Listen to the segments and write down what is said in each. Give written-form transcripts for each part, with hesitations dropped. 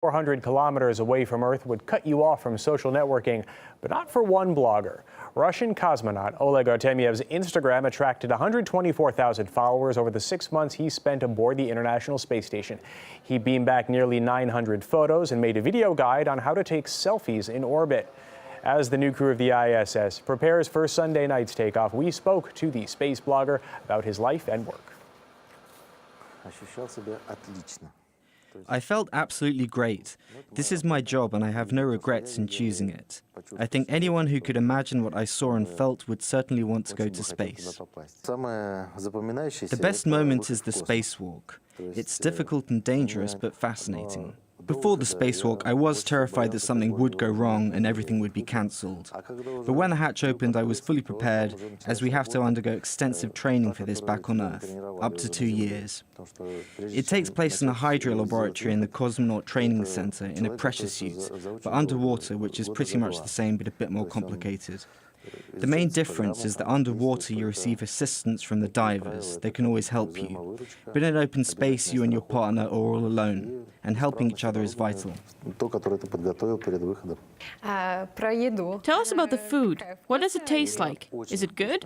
400 kilometers away from Earth would cut you off from social networking, but not for one blogger. Russian cosmonaut Oleg Artemyev's Instagram attracted 124,000 followers over the 6 months he spent aboard the International Space Station. He beamed back nearly 900 photos and made a video guide on how to take selfies in orbit. As the new crew of the ISS prepares for Sunday night's takeoff, we spoke to the space blogger about his life and work. I felt absolutely great. This is my job and I have no regrets in choosing it. I think anyone who could imagine what I saw and felt would certainly want to go to space. The best moment is the spacewalk. It's difficult and dangerous, but fascinating. Before the spacewalk, I was terrified that something would go wrong and everything would be cancelled. But when the hatch opened, I was fully prepared, as we have to undergo extensive training for this back on Earth, up to 2 years. It takes place in a hydro laboratory in the Cosmonaut Training Center in a pressure suit, but underwater, which is pretty much the same but a bit more complicated. The main difference is that underwater you receive assistance from the divers. They can always help you. But in open space, you and your partner are all alone, and helping each other is vital. Tell us about the food. What does it taste like? Is it good?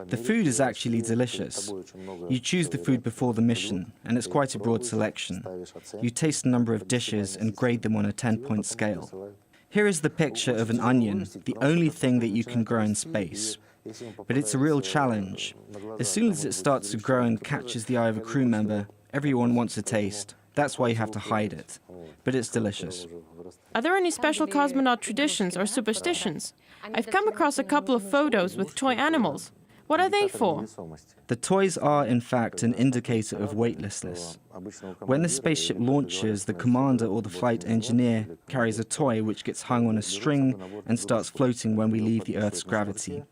The food is actually delicious. You choose the food before the mission, and it's quite a broad selection. You taste a number of dishes and grade them on a 10-point scale. Here is the picture of an onion, the only thing that you can grow in space. But it's a real challenge. As soon as it starts to grow and catches the eye of a crew member, everyone wants a taste. That's why you have to hide it. But it's delicious. Are there any special cosmonaut traditions or superstitions? I've come across a couple of photos with toy animals. What are they for? The toys are, in fact, an indicator of weightlessness. When the spaceship launches, the commander or the flight engineer carries a toy which gets hung on a string and starts floating when we leave the Earth's gravity.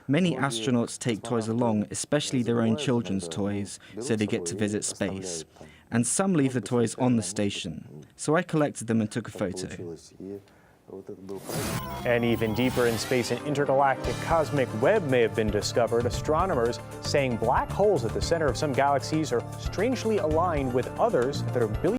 Many astronauts take toys along, especially their own children's toys, so they get to visit space. And some leave the toys on the station. So I collected them and took a photo. And even deeper in space, an intergalactic cosmic web may have been discovered. Astronomers saying black holes at the center of some galaxies are strangely aligned with others that are billions